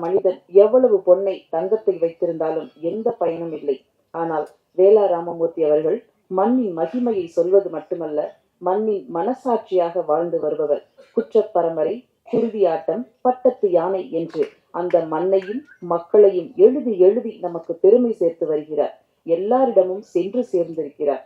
மனிதன் எவ்வளவு பொன்னை தங்கத்தை வைத்திருந்தாலும் எந்த பயனும் இல்லை. ஆனால் வேலா ராமமூர்த்தி அவர்கள் மண்ணின் மகிமையை சொல்வது மட்டுமல்ல, மண்ணின் மனசாட்சியாக வாழ்ந்து வருபவர். குற்றப்பரம்பரை, குருதியாட்டம், பட்டத்து யானை என்று அந்த மண்ணையும் மக்களையும் எழுதி எழுதி நமக்கு பெருமை சேர்த்து வருகிறார். எல்லாரிடமும் சென்று சேர்ந்திருக்கிறார்.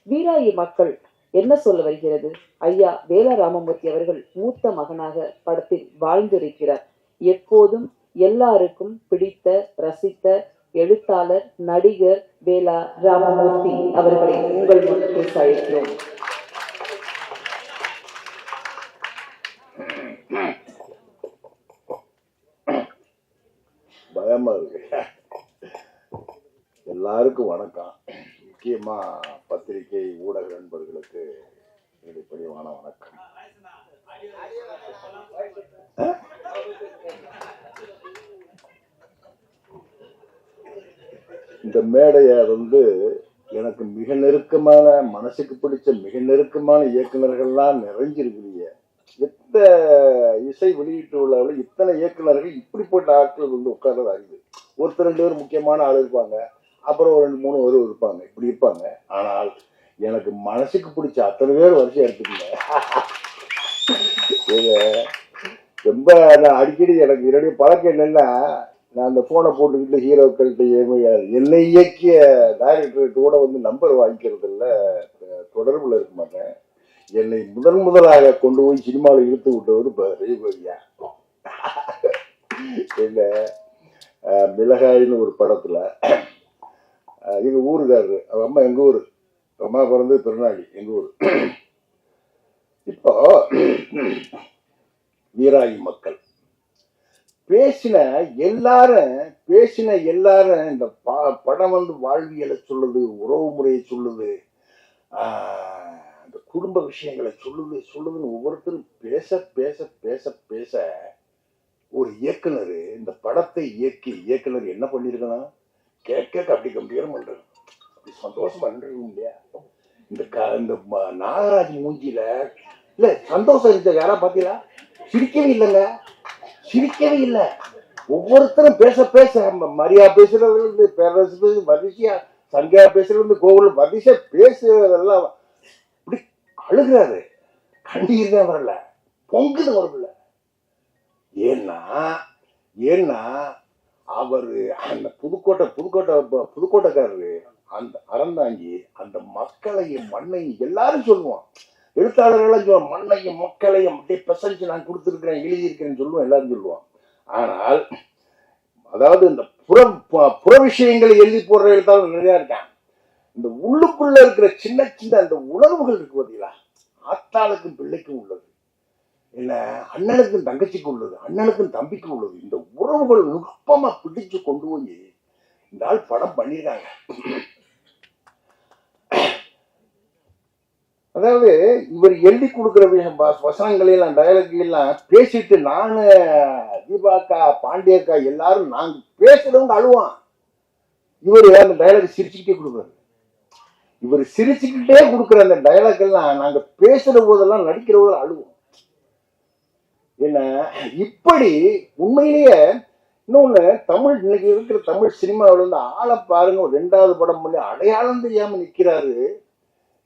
வீராயி மக்கள் என்ன சொல்ல வருகிறது? ஐயா வேலா ராமமூர்த்தி அவர்கள் மூத்த மகனாக படத்தில் வாழ்ந்திருக்கிறார். எப்போதும் எல்லாருக்கும் பிடித்த, ரசித்த எழுத்தாளர், நடிகர் வேலா ராமமூர்த்தி அவர்களை உங்கள் முன் பேச அழைக்கிறோம். பயமா இருக்கு. எல்லாருக்கும் வணக்கம். முக்கியமா பத்திரிகை ஊடக நண்பர்களுக்கு என்னுடைய பணிவான வணக்கம். இந்த மேடைய எனக்கு மிக நெருக்கமான, மனசுக்கு பிடிச்ச மிக நெருக்கமான இயக்குநர்கள்லாம் நிறைஞ்சிருக்கிறீங்க. எத்த இசை வெளியீட்டு உள்ளவர்கள் இத்தனை இயக்குநர்கள் இப்படிப்பட்ட ஆட்கள் உட்கார்றது அறிவு. ஒருத்தர் 2 பேர் முக்கியமான ஆள் இருப்பாங்க, அப்புறம் ஒரு 2-3 பேர் இருப்பாங்க, இப்படி இருப்பாங்க. ஆனால் எனக்கு மனசுக்கு பிடிச்ச அத்தனை பேர் வரிசை எடுத்துக்கீங்க. ரொம்ப அடிக்கடி எனக்கு என்னுடைய பழக்கம் என்னன்னா, நான் அந்த போனை போட்டுக்கிட்டு ஹீரோக்கள்கிட்ட என்னை இயக்கிய டைரக்டர்கிட்ட கூட நம்பர் வாங்கிக்கிறது இல்லை, தொடர்புல இருக்க மாட்டேன். என்னை முதலாக கொண்டு போய் சினிமாவில் இழுத்து விட்டவர் என்ன மிளகாயின்னு ஒரு படத்துல எங்க ஊருக்காரரு, அவங்க அம்மா எங்க ஊரு, அம்மா பிறந்து திருநாளி, எங்க ஊரு. இப்போ வீராயி மக்கள் பேசின எல்லாரும் இந்த படம் வாழ்வியலை சொல்லுது, உறவு முறையை சொல்லுது, அந்த குடும்ப விஷயங்களை சொல்லுதுன்னு ஒவ்வொருத்தரும் பேச பேச பேச பேச ஒரு இயக்குனர் இந்த படத்தை இயக்குனர் என்ன பண்ணிருக்கணும், கேட்க அப்படி கம்பீரம் பண்றது, அப்படி சந்தோஷம் பண்றது இல்லையா? இந்த நாகராஜ் மூஞ்சியில இல்ல சந்தோஷம் இருந்த யாரா பாத்தீங்களா? சிரிக்கவே இல்லை. ஒவ்வொருத்தரும் பேச பேச மரியா பேசுறது இருந்து, பேரரசு வரிசையா, சங்கையா பேசுறது, கோவில் வரிசை பேசுறதெல்லாம் இப்படி அழுகிறாரு. கண்டிருந்தே வரல, பொங்குது வரல. ஏன்னா அவரு அந்த புதுக்கோட்டைக்காரரு அந்த அறந்தாங்கி அந்த மக்களையும் மண்ணையும் எல்லாரும் சொல்லுவான், எழுத்தாளர்கள்லாம் சொல்லுவான், மண்ணையும் மக்களையும் அப்படியே பெசஞ்சு நான் கொடுத்துருக்கிறேன், எழுதியிருக்கிறேன்னு சொல்லுவோம், எல்லாரும் சொல்லுவான். ஆனால் அதாவது இந்த புற விஷயங்களை எழுதி போடுற எழுத்தாளர் நிறைய இருக்கான். இந்த உள்ளுக்குள்ள இருக்கிற சின்ன சின்ன அந்த உணர்வுகள் இருக்கு பார்த்தீங்களா, ஆத்தாளுக்கும் பிள்ளைக்கும் உள்ளது, இல்ல அண்ணனுக்கும் தங்கச்சிக்கும் உள்ளது, அண்ணனுக்கும் தம்பிக்கும் உள்ளது. இந்த உறவுகள் நுட்பமா பிடிச்சு கொண்டு போய் இந்த ஆள் படம் பண்ணிருக்காங்க. அதாவது இவர் எழுதி கொடுக்குற வசனங்களெல்லாம், டயலாக்லாம் பேசிட்டு நானு, தீபாக்கா, பாண்டியக்கா எல்லாரும் நாங்க பேசுறவங்க அழுவான். இவர் அந்த டயலாக் சிரிச்சுக்கிட்டே கொடுக்குறாரு. இவர் சிரிச்சுக்கிட்டே கொடுக்குற அந்த டயலாக் எல்லாம் நாங்க பேசுற போதெல்லாம், நடிக்கிற போதெல்லாம் அழுவோம். என்ன இப்படி உண்மையிலேயே இன்னொன்னு, தமிழ் இன்னைக்கு இருக்கிற தமிழ் சினிமாவில் ஆளை பாருங்க, 2வது படம் பண்ணி அடையாளம் தெரியாம நிக்கிறாரு.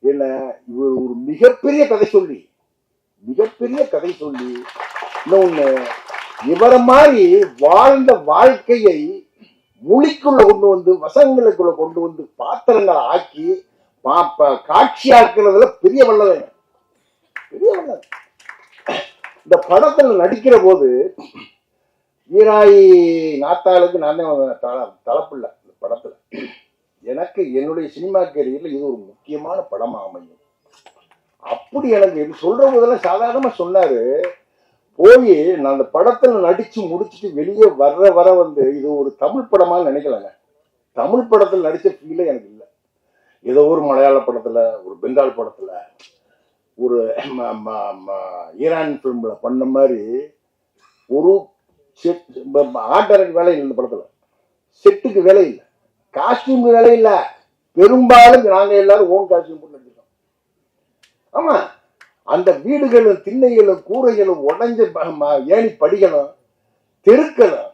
என்ன இவர் ஒரு மிகப்பெரிய கதை சொல்லி இன்னொன்னு, இவரை மாதிரி வாழ்ந்த வாழ்க்கையை மொழிக்குள்ள கொண்டு வசங்களுக்குள்ள கொண்டு பாத்திரங்களை ஆக்கி காட்சியாக்குறதுல பெரிய வல்லவன். இந்த படத்துல நடிக்கிற போது வீராயி நாத்தாளுக்கு நான் தலைப்பில்லை. இந்த படத்துல எனக்கு என்னுடைய சினிமா கேரியர்ல இது ஒரு முக்கியமான படமா அமையும். அப்படி எனக்கு சொல்ற போதெல்லாம் சாதாரணமா சொன்னாரு. போய் நான் அந்த படத்துல நடிச்சு முடிச்சுட்டு வெளியே வர இது ஒரு தமிழ் படமா நினைக்கலங்க. தமிழ் படத்துல நடிச்ச ஃபீலே எனக்கு இல்லை. ஏதோ ஒரு மலையாள படத்துல, ஒரு பெங்கால் படத்துல, ஒரு ஈரான் பிலிம்ல பண்ண மாதிரி ஒரு ஆர்ட் வேலை இல்லை. இந்த படத்துல செட்டுக்கு வேலை இல்லை, காஸ்டியூம் வேலை இல்லை. பெரும்பாலும் நாங்க எல்லாரும் ஓன் காஸ்டியூம் போட்டு நடிச்சிருக்கோம். ஆமா, அந்த வீடுகளும் திண்ணைகளும் கூரைகளும் உடஞ்ச ஏணி படிகளும் தெருக்களும்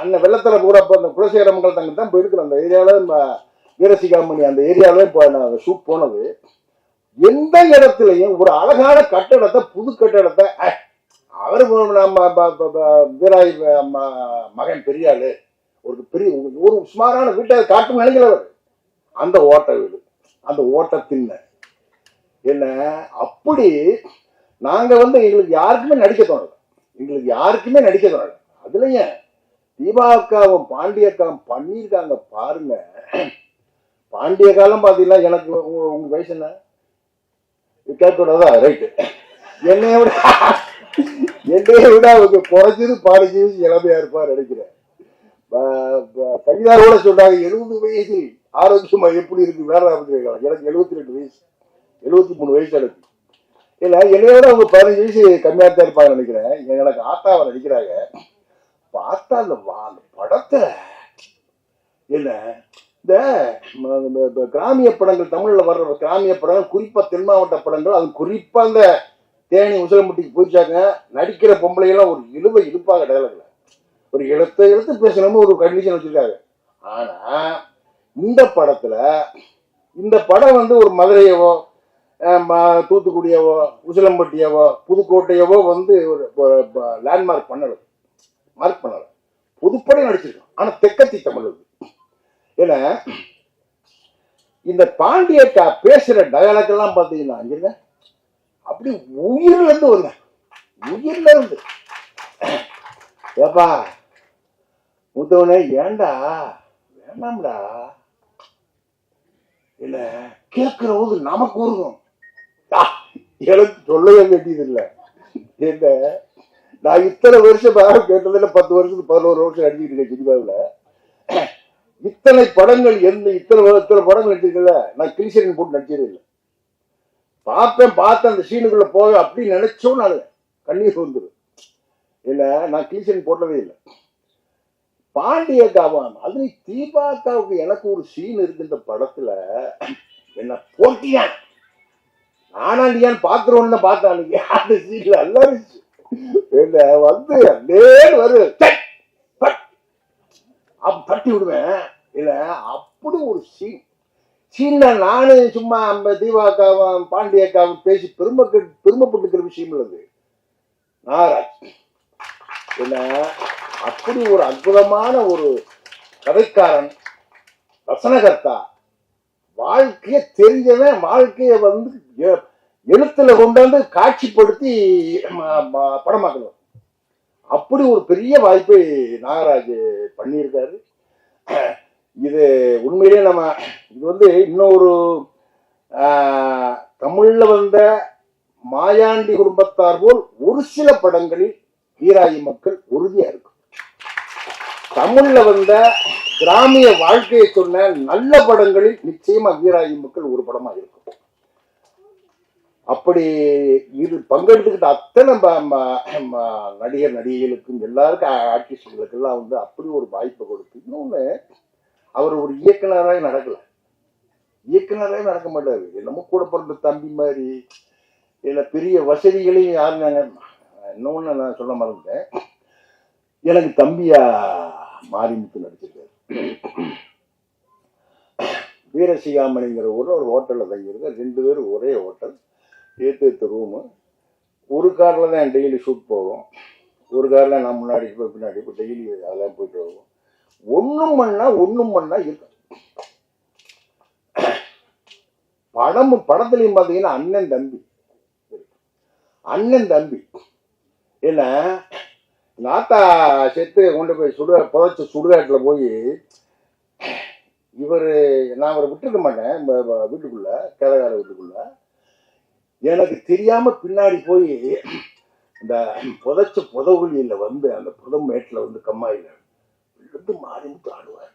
அந்த வெள்ளத்துல போறப்ப அந்த குலசேகரமங்கல் தங்க தான் போயிருக்கிறேன். அந்த ஏரியாவில் வீரசிகாமணி அந்த ஏரியாவில் இப்போ நான் ஷூட் போனது. எந்த இடத்துலையும் ஒரு அழகான கட்டடத்தை, புது கட்டடத்தை, அவரு நம்ம வீராய் மகன் பெரியாளு ஒரு பெரிய ஒரு சுமாரான வீட்டை காட்டும் நினைக்கிறவர். அந்த ஓட்ட வீடு, அந்த ஓட்டத்தின் என்ன அப்படி நாங்க எங்களுக்கு யாருக்குமே நடிக்க தோணல. அதுலயும் தீபாக்காவும் பாண்டியக்காவும் பண்ணியிருக்காங்க பாருங்க. பாண்டிய காலம் பாத்தீங்கன்னா எனக்கு உங்க வயசு என்ன கேட்கக்கூடாதா? ரைட்டு. என்னைய விட அவங்க குறைஞ்சது 15 வயசு இளமையா இருப்பார் நினைக்கிறேன். கவிதாரோட சொன்னாங்க 70 வயசில் ஆரோக்கியமா எப்படி இருக்கு வேற. எனக்கு 72 வயசு, 73 வயசு எனக்கு. இல்ல என்னைய விட அவங்க 15 வயசு கம்மியா தான் இருப்பாங்க நினைக்கிறேன். எனக்கு ஆத்தாவை நடிக்கிறாங்க. பார்த்தா அந்த படத்துல என்ன இந்த கிராமிய படங்கள், தமிழ்ல வர்ற கிராமிய படங்கள், குறிப்பா தென் மாவட்ட படங்கள், அது குறிப்பா அந்த தேனி உசிலம்பட்டிக்கு போயிச்சாங்க. நடிக்கிற பொம்பளையெல்லாம் ஒரு இழுப்பாங்க டயலாக்ல. ஒரு எழுத்து பேசணும்னு ஒரு கண்டிஷன் வச்சிருக்காங்க. ஆனா இந்த படத்துல இந்த படம் ஒரு மதுரையவோ, தூத்துக்குடியவோ, உசிலம்பட்டியவோ, புதுக்கோட்டையவோ ஒரு லேண்ட்மார்க் பண்ணல. புதுப்படம் நடிச்சிருக்கோம். ஆனா தெக்கத்தி தமிழ். ஏன்னா இந்த பாண்டியக்கா பேசுற டயலாக் எல்லாம் பாத்தீங்கன்னா அப்படி உயிர்ல இருந்து ஏப்பா முத்தவனே ஏண்டா வேண்டாம்டா இல்ல கேட்கிற போது நமக்கு உருகும். எனக்கு சொல்லவே வேண்டியது இல்லை. என்ன நான் இத்தனை வருஷம் கேட்டதில்ல, 10 வருஷத்துக்கு 11 வருஷம் நடிச்சுட்டு இருக்கேன் சினிமாவில். இத்தனை படங்கள் இத்தனை படங்கள் நடிச்சிருக்கல. நான் கிளிசரின் போட்டு நடிச்சதே இல்லை. பார்த்தேன் அந்த சீனுக்குள்ள போக அப்படின்னு நினைச்சோம். நான் கண்ணீர் வந்துடும். இல்ல நான் கிளிசரின் போட்டதே இல்லை. பாண்டியக்காவும் அது தீபாக்காவுக்கு எனக்கு ஒரு சீன் இருக்கு இந்த படத்துல. என்ன போட்டியான் நானாண்டியான்னு பாக்குறோன்னு பார்த்தான். அந்த சீன்ல எல்லாரும் வருது தட்டி விடுவேன். இல்ல அப்படி ஒரு சீன் நானு சும்மா தீபாக்காவும் பாண்டியக்காவும் பேசி பெருமைப்பட்டுக்கிற விஷயம் உள்ளது. நாராஜ் என்ன அப்படி ஒரு அற்புதமான ஒரு கதைக்காரன், வசனகர்த்தா, வாழ்க்கைய தெரிஞ்சவன், வாழ்க்கைய எழுத்துல கொண்டு காட்சிப்படுத்தி படமாக்கணும். அப்படி ஒரு பெரிய வாய்ப்பை நாகராஜ் பண்ணியிருக்காரு. இது உண்மையிலேயே இது இன்னொரு தமிழ்ல வந்த மாயாண்டி குடும்பத்தார் போல் ஒரு சில படங்களில் வீராயி மக்கள் உறுதியா இருக்கும். தமிழ்ல வந்த கிராமிய வாழ்க்கையை சொன்ன நல்ல படங்களில் நிச்சயமா வீராயி மக்கள் ஒரு படமா இருக்கும். அப்படி இது பங்கெடுத்துக்கிட்ட அத்தனை நடிகர் நடிகைகளுக்கும் எல்லாருக்கும் ஆர்டிஸ்டுகளுக்கு எல்லாம் அப்படி ஒரு வாய்ப்பை கொடுத்து, இன்னொன்னு அவர் ஒரு இயக்குனராக நடக்க மாட்டாரு. என்னமோ கூட பிறந்த தம்பி மாதிரி இல்ல பெரிய வசதிகளையும் யாருங்க. இன்னொன்னு நான் சொல்ல மறந்துட்டேன். எனக்கு தம்பியா மாரிமுத்து நடிச்சிருக்காரு. வீரசிகாமணிங்கிற ஊர்ல ஒரு ஹோட்டல்ல தங்கியிருக்க. 2 பேரும் ஒரே ஹோட்டல், ஏத்து ரூமு. ஒரு கார்ல தான் டெய்லி ஷூட் போவோம். ஒரு கார்ல நான் முன்னாடி பின்னாடி இப்போ டெய்லி அதெல்லாம் போயிட்டு வருவோம். ஒண்ணும் பண்ணா இருக்கும். படத்துலையும் பாத்தீங்கன்னா அண்ணன் தம்பி என்ன நாத்தா செத்து கொண்டு போய் புதைச்ச சுடுகாட்டுல போய் நான் அவரை விட்டுருக்க மாட்டேன். வீட்டுக்குள்ள கேரகார வீட்டுக்குள்ள எனக்கு தெரியாம பின்னாடி போய் இந்த புதைச்ச புதவுலியில அந்த புதமேட்டுல கம்மாயில மாரிமுத்து ஆடுவார்.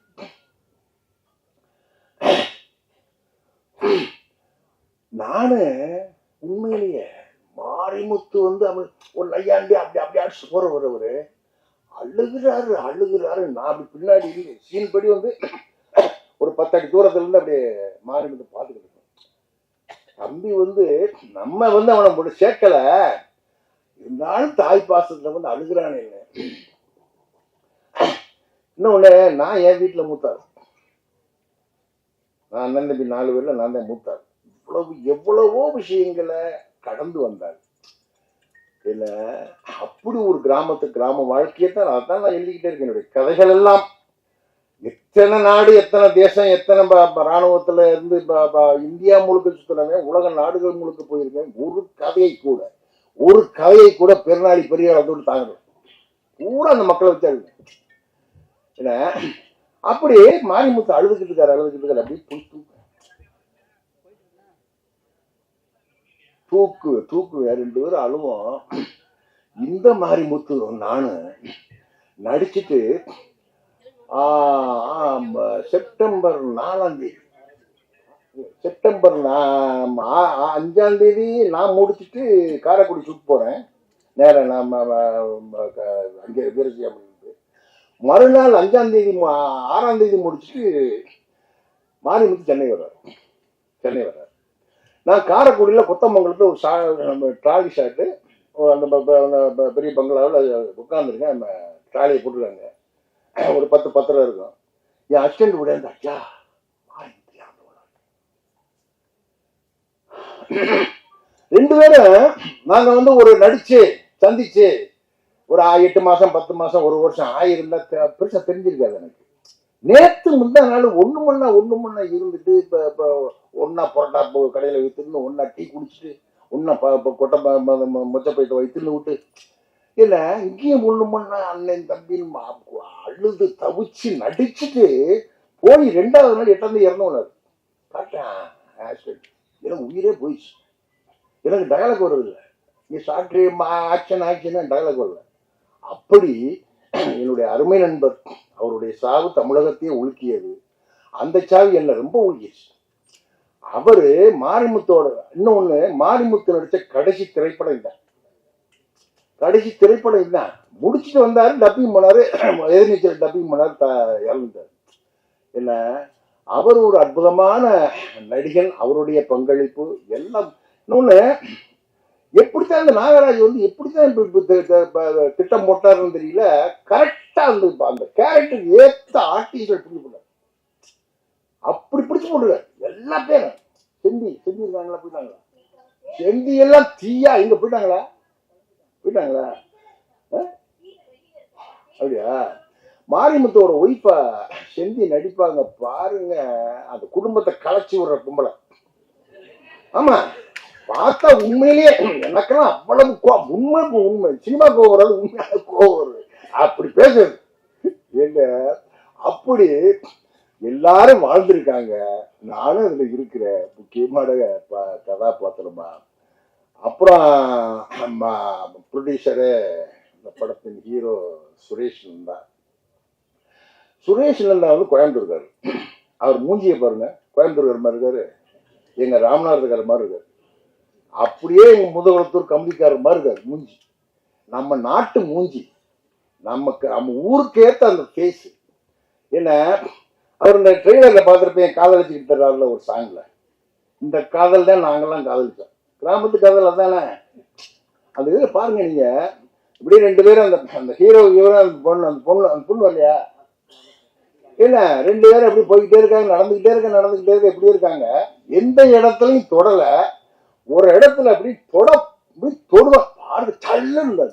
நானு உண்மையிலேயே மாரிமுத்து அவன் ஒரு நையாண்டி அப்படி அடிச்சு போறவரு அழுகுறாரு. நான் அப்படி பின்னாடி சீன் படி ஒரு 10 அடி தூரத்துல இருந்து அப்படியே மாரிமுத்து பாத்துக்கிட்டு இருக்கேன். தம்பி நம்ம அவனை சேர்க்கல, இருந்தாலும் தாய் பாசத்துல அழுகுறானே. இன்னொன்னு, நான் என் வீட்டுல மூத்தாரு, நான் அண்ணன் தம்பி 4 பேர்ல நான் தான் மூத்தாரு. எவ்வளவோ விஷயங்களை கடந்து வந்தார். இல்ல, அப்படி ஒரு கிராம வாழ்க்கையை தான் அதான் நான் எழுதிக்கிட்டே இருக்கேன். என்னுடைய கதைகள் எல்லாம் எத்தனை நாடு, எத்தனை தேசம், எத்தனை ராணுவத்துல இருந்து இந்தியா முழுக்க சுத்தினவன், உலக நாடுகள் முழுக்க போயிருக்கேன். ஒரு கதையை கூட பெருநாளி பெரிய அதோடு தாங்கணும் பூரா அந்த மக்களை வச்சாரு. ஏன்னா அப்படி மாரிமுத்து அழுதுகிட்டு இருக்காரு. அப்படி தூக்கு 2 பேரும் அழுவோம். இந்த மாரிமுத்து நானு நடிச்சுட்டு செப்டம்பர் 4ஆம் தேதி, செப்டம்பர் 5ஆம் தேதி நான் முடிச்சுட்டு காரைக்குடி ஷூட் போறேன். நேரம் நான் அங்கே வீரசியம். மறுநாள் 5ஆம் தேதி 6ஆம் தேதி முடிச்சுட்டு மாரிமுத்து சென்னை வர்றாரு. நான் காரைக்குடியில கொத்தமங்கலத்துல ஒரு ட்ராலி ஷாட்டு, அந்த பெரிய பங்களாவில் உட்காந்துருக்கேன். நம்ம ட்ராலியை போட்டுருக்காங்க. ஒரு 10 இருக்கும். என் அசிஸ்டன்ட் கூட அச்சா 2 பேரும் நாங்க ஒரு நடிச்சு சந்திச்சு ஒரு 8 மாசம் 10 மாசம் 1 வருஷம் ஆயிருந்தா பெருசா தெரிஞ்சிருக்காது எனக்கு. நேத்து முந்தா நாள் ஒண்ணு மண்ணா இருந்துட்டு இப்ப ஒன்னா பரோட்டா கடையில வைத்துன்னு, ஒன்னா டீ குடிச்சிட்டு, ஒன்னா கொட்டை மொச்சப்பயிட்ட வைத்துன்னு விட்டு, இல்ல இங்கேயும் ஒண்ணு மண்ணா அண்ணன் தம்பின்னு அழுது தவிச்சு நடிச்சுட்டு போய் 2ஆவது நாள் 8ஆம் தேதி இறந்தவனாரு. காட்டேன், எனக்கு உயிரே போயிடுச்சு. எனக்கு டயலாக் வருதில்லை. நீ சாப்பிட்டு ஆக்ஷன் டயலாக் வரல. அப்படி என்னுடைய அருமை நண்பர், அவருடைய சாவு தமிழகத்தையே உலுக்கியது. அந்த சாவு என்ன ரொம்ப உலுக்கிடுச்சு. அவரு மாரிமுத்தோட இன்னொன்னு, மாரிமுத்து நடிச்ச கடைசி திரைப்படம் இதுதான். முடிச்சுட்டு வந்தாரு, டப்பிங் போனாரு, எதிர்நீச்சல் டப்பிங் போனாரு, இறந்துட்டாரு. என்ன, அவர் ஒரு அற்புதமான நடிகன். அவருடைய பங்களிப்பு எல்லாம். இன்னொன்னு, எப்படித்தான் இந்த நாகராஜ் எப்படித்தான் திட்டம் போட்டாருன்னு தெரியல. கரெக்டா அந்த கேரக்டர் ஏத்த ஆர்டிஸ்ட் பிடிச்சு போட்டார். அப்படி பிடிச்சு போட்டுருக்காரு எல்லா பேரும். செந்தி இருக்காங்களா? போயிட்டாங்களா? செந்தி எல்லாம் தீயா இங்க போயிட்டாங்களா? அப்படியா? மாரிமுத்தோட ஒய்ஃப செந்தி நடிப்பாங்க பாருங்க. அந்த குடும்பத்தை கலைச்சி விடுற கும்பலை. ஆமா, பார்த்தா உண்மையிலேயே எனக்கெல்லாம் அவ்வளவு உண்மை சினிமா கோவம் வராது, உண்மையான கோவம் வருது. அப்படி பேசுறது எங்க, அப்படி எல்லாரும் வாழ்ந்திருக்காங்க. நானும் அதுல இருக்கிற முக்கியமான கதாபாத்திரமா. அப்புறம் நம்ம ப்ரொடியூசரு, இந்த படத்தின் ஹீரோ சுரேஷ் நந்தா. கோயம்புத்தூர்காரு. அவர் மூஞ்சியை பாருங்க, கோயம்புத்தூர்கார மாதிரி இருக்காரு, எங்க ராமநாதர் மாதிரி இருக்காரு. அப்படியே எங்க முதுகுளத்தூர் கம்பளிக்காரர் மாதிரி இருக்காரு மூஞ்சி. நம்ம நாட்டு மூஞ்சி, நம்ம ஊருக்கு ஏத்த அந்த ஃபேஸ். என்ன, அவர் இந்த ட்ரெய்லர்ல பார்த்துருப்பேன், காதலிச்சுக்கிட்டு தர்றாருல ஒரு சாங்ல. இந்த காதல் தான் நாங்கெல்லாம் காதலிச்சோம், கிராமத்து காதல் அதானே. அந்த இதுல பாருங்க நீங்க, இப்படி 2 பேரும் அந்த ஹீரோ அந்த பொண்ணு வரலையா? இல்ல, 2 பேரும் அப்படி போய்கிட்டே இருக்காங்க, நடந்துகிட்டே இருக்க எப்படி இருக்காங்க. எந்த இடத்துலையும் தொடல. ஒரு இடத்துல அப்படி தொடுவோம், பாரு சல்லுன்னு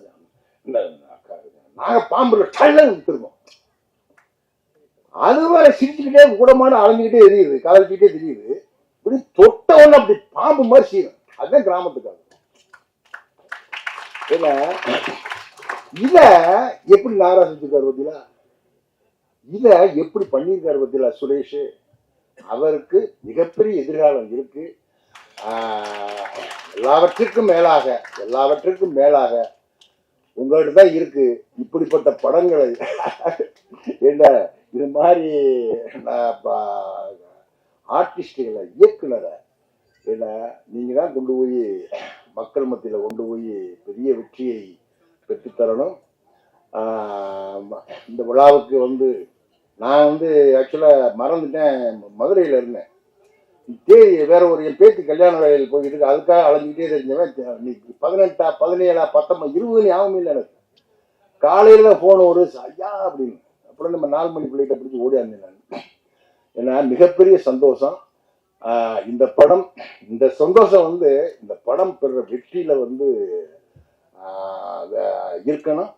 நாங்க பாம்புல சல்லுன்னு திரும்போம். அதுவரை சிரிச்சுக்கிட்டே கூடமான அலைஞ்சுக்கிட்டே எரியுது, காதலிச்சுக்கிட்டே தெரியுது. இப்படி தொட்டவொன்னு அப்படி பாம்பு மாதிரி செய்யும். அதுதான் கிராமத்துக்காக. இல்ல, இத எப்படி நாரா செஞ்சிருக்காரு பத்தியா? இத எப்படி பண்ணிருக்காரு பத்தியா சுரேஷ்? அவருக்கு மிகப்பெரிய எதிர்காலம் இருக்கு. எல்லாவற்றிற்கும் மேலாக உங்கள்கிட்ட தான் இருக்கு இப்படிப்பட்ட படங்களை. என்ன, இது மாதிரி ஆர்டிஸ்டுகளை, இயக்குனரை என்ன நீங்க தான் கொண்டு போய் மக்கள் மத்தியில கொண்டு போய் பெரிய வெற்றியை பெற்றுத்தரணும். இந்த விழாவுக்கு நான் ஆக்சுவலா மறந்துட்டேன், மதுரையில இருந்தேன். வேற ஒரு என் பேத்தி கல்யாண வேலையில் போயிட்டு இருக்கு, அதுக்காக அலைஞ்சிக்கிட்டே தெரிஞ்சவன். 18, 17, 19, 20 ஞாபகம் இல்லை எனக்கு. காலையில தான் போன ஒரு ஐயா அப்படின்னு. அப்ப அப்புறம் நம்ம 4 மணி பிள்ளைகிட்ட பிடிச்சி ஓடியாந்தேன் நான். ஏன்னா மிகப்பெரிய சந்தோஷம். இந்த படம், இந்த சந்தோஷம் வந்து இந்த படம் பெற வெற்றியில வந்து இருக்கணும்.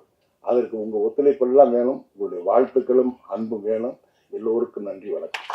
அதற்கு உங்க ஒத்துழைப்பு எல்லாம் வேணும். உங்களுடைய வாழ்த்துக்களும் அன்பும் வேணும். எல்லோருக்கும் நன்றி, வணக்கம்.